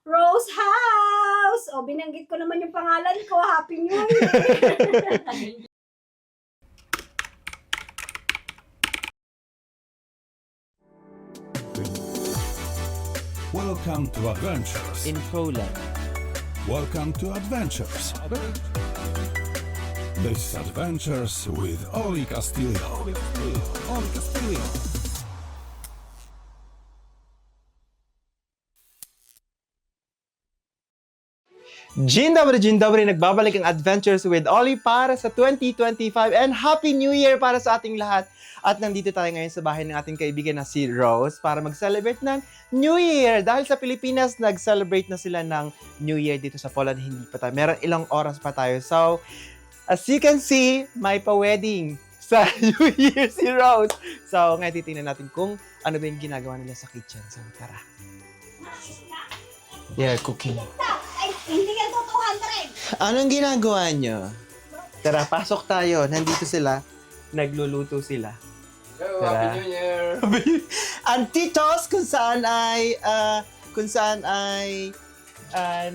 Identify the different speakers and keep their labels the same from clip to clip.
Speaker 1: Rose House! O, binanggit ko naman yung pangalan ko. Happy New Year!
Speaker 2: Welcome to Adventures.
Speaker 3: in Poland.
Speaker 2: Welcome to Adventures. This is Adventures with Oli Castillo. Oli Castillo.
Speaker 3: Dzień dobry, nagbabalik ang Adventures with Ollie para sa 2025 and Happy New Year para sa ating lahat. At nandito tayo ngayon sa bahay ng ating kaibigan na si Rose para mag-celebrate ng New Year. Dahil sa Pilipinas, nag-celebrate na sila ng New Year dito sa Poland, hindi pa tayo. Meron ilang oras pa tayo. So, as you can see, may pa-wedding sa New Year si Rose. So, ngayon titingnan natin kung ano ba yung ginagawa nila sa kitchen. So, tara. Yeah, cooking.
Speaker 1: Ay, hindi yan to 200!
Speaker 3: Anong ginagawa nyo? Tara, pasok tayo. Nandito sila. Nagluluto sila.
Speaker 4: Hello,
Speaker 3: Tara.
Speaker 4: Happy New Year!
Speaker 3: Ang titos kung saan ay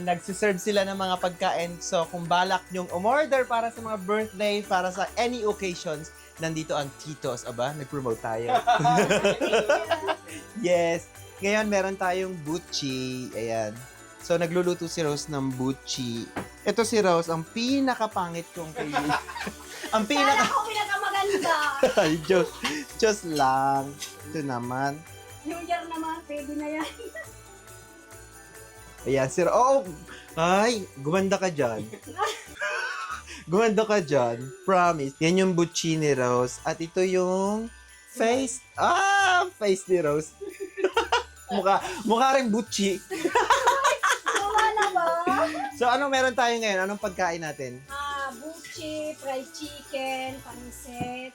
Speaker 3: nagsiserve sila ng mga pagkain. So, kung balak nyong umorder para sa mga birthday, para sa any occasions, nandito ang titos. Aba, nag-promote tayo. Yes. Ngayon, meron tayong buchi. Ayan. So, nagluluto si Rose ng buchi. Ito si Rose, ang pinakapangit kong kaibigan. Ang
Speaker 1: Sana ako pinakamaganda!
Speaker 3: Ay, Diyos lang. Ito naman.
Speaker 1: New Year naman, pwede na yan.
Speaker 3: Ayan, sir. Oo. Ay, gumanda ka dyan. Gumanda ka dyan. Promise. Yan yung buchi ni Rose. At ito yung face. Face ni Rose. Mukha rin buchi.
Speaker 1: Wala ba?
Speaker 3: So, anong meron tayo ngayon? Anong pagkain natin?
Speaker 1: Buchi, fried chicken, pansit,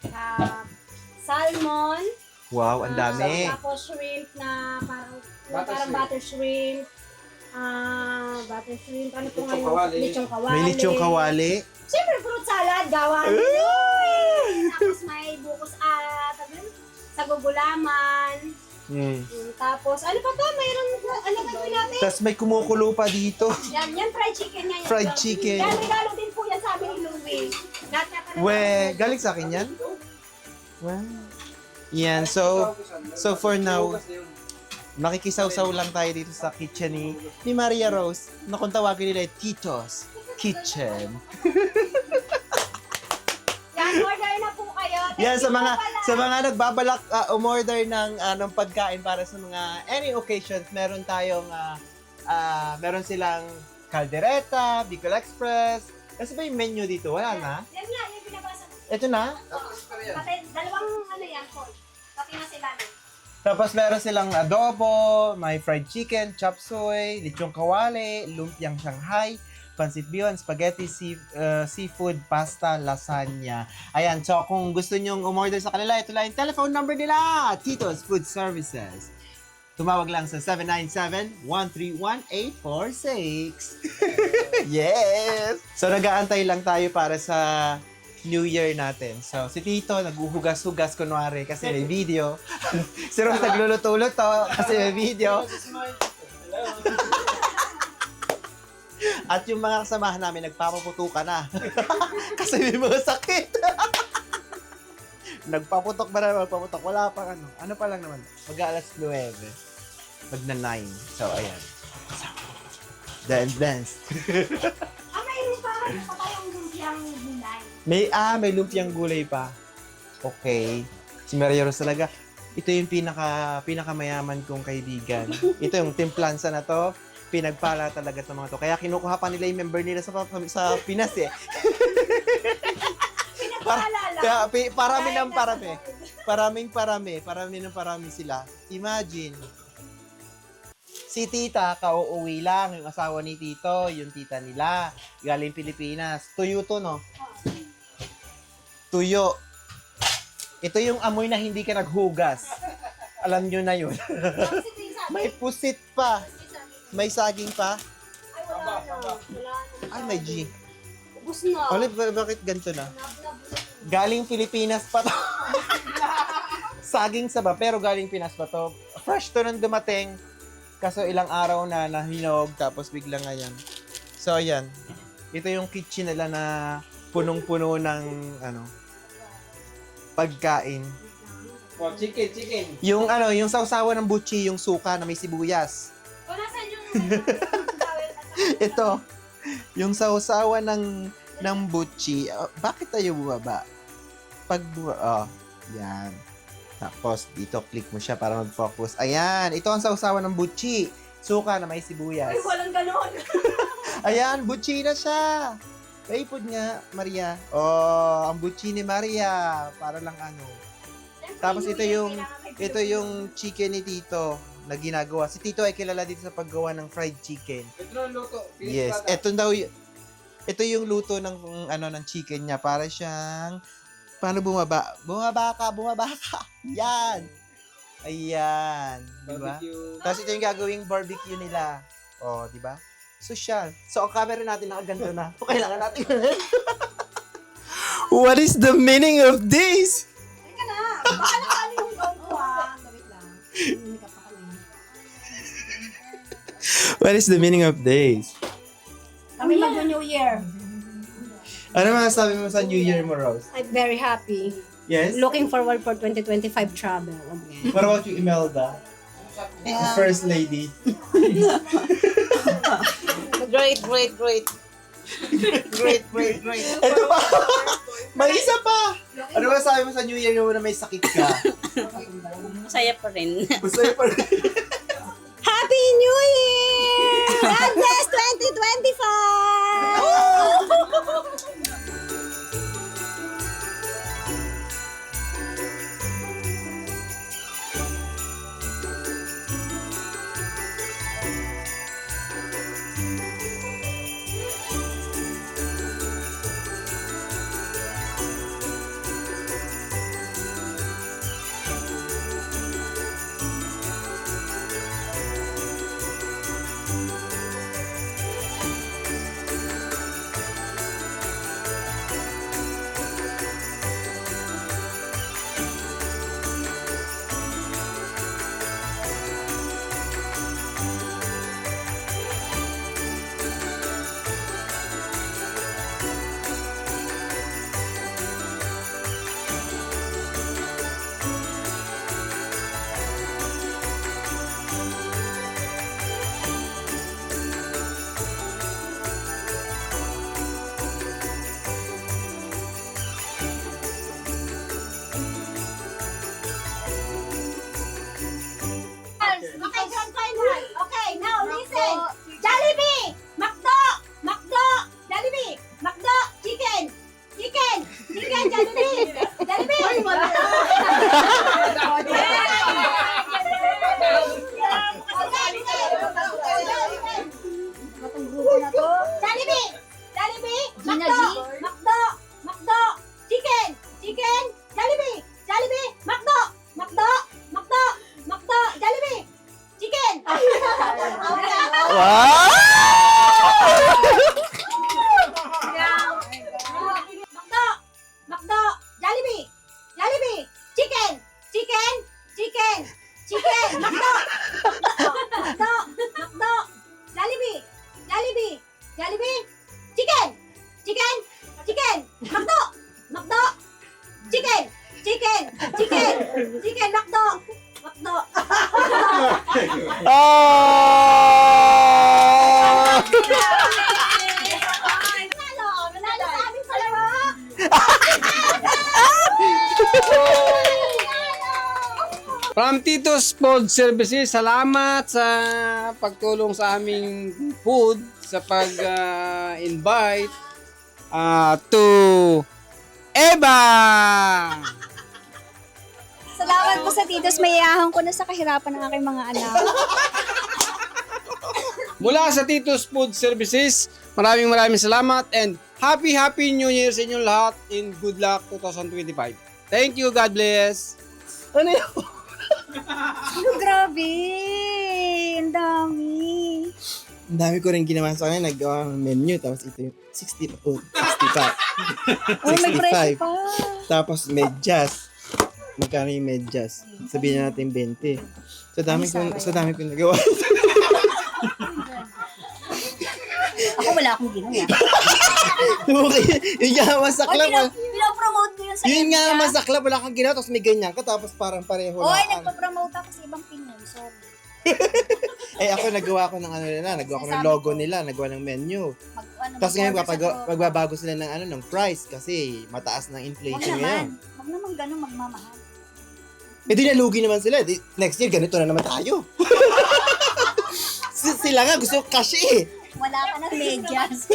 Speaker 1: salmon.
Speaker 3: Wow, ang dami.
Speaker 1: Tapos shrimp na parang
Speaker 4: Butter shrimp.
Speaker 1: butter shrimp. Butter shrimp. Ano po
Speaker 4: Lechong
Speaker 1: ngayon?
Speaker 4: kawali.
Speaker 1: Lechong kawali.
Speaker 3: May lechong kawali.
Speaker 1: Siyempre, fruit salad. Gawa nyo. Tapos may bukas sa gugulaman. Tapos, ano pa ba? Mayroon, ano gagawin natin?
Speaker 3: Tapos may kumukulo pa dito.
Speaker 1: Yan, fried chicken yan.
Speaker 3: Fried chicken.
Speaker 1: Yan, regalo din po yan sa amin ni Louie. Lahat na talaga.
Speaker 3: We, galing sa akin yan? Wow. Yan, so for now, makikisaw-saw lang tayo dito sa kitchen ni Maria Rose na kung tawagin nila ay Tito's Kitchen.
Speaker 1: Yan, order na po kayo.
Speaker 3: Yan,
Speaker 1: Thank you po
Speaker 3: sa
Speaker 1: pala.
Speaker 3: mga nagbabalak umorder ng pagkain para sa mga any occasions, meron tayong meron silang caldereta, Bicol Express. Kasi ba yung menu dito? Wala na?
Speaker 1: Yan nga, yung pinabasa ko.
Speaker 3: Ito na?
Speaker 1: Pati, dalawang ano yan, Paul. Pati na sila.
Speaker 3: Tapos meron silang adobo, may fried chicken, chop suey, lechong kawali, lumpiang Shanghai, pancit bihon, spaghetti, seafood, pasta, lasagna. Ayan, so kung gusto nyong umorder sa kanila, ito lang yung telephone number nila, Tito's Food Services. Tumawag lang sa 797-131-846. Yes! So nag-aantay lang tayo para sa New Year natin. So si Tito naghuhugas-hugas kunwari kasi may video. Si Rose nagluluto-luto kasi may video. At yung mga kasamahan namin nagpapaputukan na. Kasi may mga sakit. Nagpaputok ba na magpaputok? Wala pang ano. Ano pa lang naman. Mag-aalas 9. Magna 9. So, ayan. Dance.
Speaker 1: Mayroon pa. Ano pa tayong lumpiang gulay?
Speaker 3: May lumpiang gulay pa. Okay. Si Maria Rose talaga. Ito yung pinakamayaman kong kaibigan. Ito yung timplansa na to. Pinagpala talaga itong mga to. Kaya kinukuha pa nila yung member nila sa Pinas eh.
Speaker 1: Pinagpaalala.
Speaker 3: Parami ng parami. Parami ng parami sila. Imagine, si tita, kauuwi lang, yung asawa ni tito, yung tita nila, galing Pilipinas. Tuyo to, no? Tuyo. Ito yung amoy na hindi ka naghugas. Alam nyo na yun. May pusit pa. May saging pa.
Speaker 1: Ay, wala na.
Speaker 3: Ay, may G.
Speaker 1: Ubus na.
Speaker 3: Olive, bakit ganito na? Galing Pilipinas pa to. Saging saba, pero galing Pinas pa to. Fresh to nung dumating. Kaso ilang araw na nahinog, tapos bigla ngayon. So, ayan. Ito yung kitchen nila na punong-puno ng, pagkain.
Speaker 4: Oh, chicken.
Speaker 3: Yung, yung sausawan ng butchi, yung suka na may sibuyas.
Speaker 1: O, nasan yung...
Speaker 3: Ito, yung sausawan ng butchi. Bakit tayo bumaba? Yan. Tapos, dito, click mo siya para mag-focus. Ayan, ito ang sausawan ng butchi. Suka na may sibuyas.
Speaker 1: Ay, walang ganon.
Speaker 3: Ayan, butchi na siya. Paipod nga, Maria. Oh, ang butchi ni Maria. Para lang Tapos ito yung chicken ni Tito na ginagawa. Si Tito ay kilala dito sa paggawa ng fried chicken.
Speaker 4: Ito na luto.
Speaker 3: Yes, ito yung luto ng ng chicken niya para siyang paano bumaba? Bumaba ka. Yan. Ayan, di ba? Tapos ito yung gagawing barbecue nila. Oh, di ba? Social. So, ang camera natin nakaganto na. So, kailangan natin. What is the meaning of this?
Speaker 1: Teka na. Baka nakaano yung gown ko, ha? Wait lang.
Speaker 3: What is the meaning of this?
Speaker 1: Kami mag-New Year.
Speaker 3: Ano masasabi mo sa New Year mo, Rose?
Speaker 1: I'm very happy.
Speaker 3: Yes?
Speaker 1: Looking forward for 2025 travel. Okay.
Speaker 3: What about you, Imelda? The First Lady.
Speaker 5: Great.
Speaker 3: Ito pa! May isa pa! Ano masasabi mo sa New Year mo na may sakit ka?
Speaker 5: Masaya pa rin.
Speaker 3: Masaya pa rin.
Speaker 1: Happy New Year! God bless 2025! Okay, now listen. Jollibee! McDo! Jollibee! McDo! Chicken! Jollibee! Jollibee! McDo! Chicken! Jollibee! McDo! Jollibee! Chicken!
Speaker 3: Wow!
Speaker 1: McDo! Jollibee! Chicken! McDo! Jollibee! Chicken! McDo! Chicken! McDo!
Speaker 3: Oh!
Speaker 1: Manalo sa aming salawa!
Speaker 4: From Tito's Food Services, salamat sa pagtulong sa aming food, sa pag-invite to Eva!
Speaker 6: Salamat po sa Titos. Mayayahan ko na sa kahirapan ng aking mga anak.
Speaker 4: Mula sa Tito's Food Services, maraming salamat and happy New Year sa inyong lahat and good luck 2025. Thank you, God bless!
Speaker 3: Ano yun?
Speaker 6: Grabe! Ang dami!
Speaker 3: Ang dami ko rin ginawa sa kanya. Nagawa ng menu. Tapos ito yung 65.
Speaker 6: Oh, may presyo pa.
Speaker 3: Tapos medyas. Magkano yung medyas? Sabihin na natin 20. Sa dami ko nagawa.
Speaker 1: Ako wala akong ginawa.
Speaker 3: Okay, yun nga masaklap.
Speaker 1: Pinopromote ko yun sa
Speaker 3: Yun nga
Speaker 1: India.
Speaker 3: masaklap, wala kang ginawa, tapos may ganyan ka, tapos parang pareho
Speaker 1: Oy,
Speaker 3: lang.
Speaker 1: nagpa-promote ako sa ibang Pinoy. Sorry.
Speaker 3: Ako nagawa ko ng ano nila, nagawa ko ng logo nila, nagawa ng menu. Tapos ngayon, magbabago sila ng price kasi mataas ng
Speaker 1: Huwag
Speaker 3: inflation ngayon.
Speaker 1: naman. Huwag naman ganun magmamahal.
Speaker 3: Di nalugi naman sila. Next year, ganito na naman tayo. Sila nga, gusto ko cash eh.
Speaker 1: Wala ka ng medyas.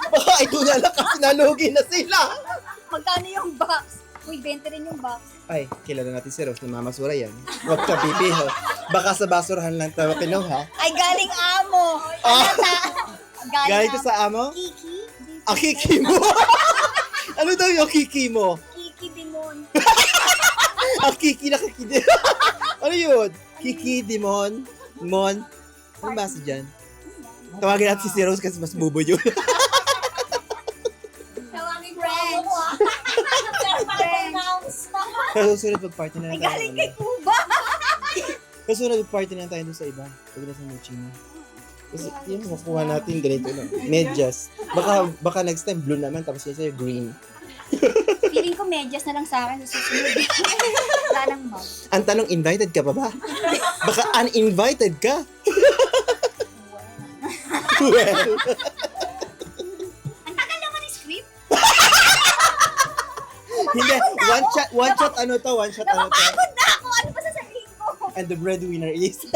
Speaker 3: Baka ito na lang kasi nalugi na sila.
Speaker 1: Magkano yung box? Uy, 20 rin yung box.
Speaker 3: Ay, kilala natin si Rose na mamasura yan. Huwag ka pipiho. Baka sa basurahan lang tayo kinuha.
Speaker 1: Ay, galing amo.
Speaker 3: Galing ka sa amo?
Speaker 1: Kiki.
Speaker 3: Ang kiki mo. Ano daw yung kiki mo?
Speaker 1: Kiki Dimon.
Speaker 3: Ang kiki na kiki. Ano yun? Kiki, Dimon, Mon. Ano ba sa dyan? Tawagin natin si Rose kasi mas bubo yun.
Speaker 1: Tawagin French.
Speaker 3: Pero susunod mag-party na lang
Speaker 1: Ay,
Speaker 3: tayo.
Speaker 1: galing kay Cuba.
Speaker 3: Susunod mag-party na lang tayo doon sa iba. Pag nasa Muchino. Kasi yun, makuha natin ganito lang. Medyas. Baka next time blue naman, tapos yun sa'yo green.
Speaker 1: Feeling ko medyas na lang sa akin sa susunod. Wala nang mug.
Speaker 3: Ang tanong, invited ka pa ba? Baka uninvited ka. Well.
Speaker 1: Ang tagal naman yung script.
Speaker 3: Hindi, one shot ano to.
Speaker 1: Napapagod na ako. Ano pa sasabihin ko?
Speaker 3: And the breadwinner is...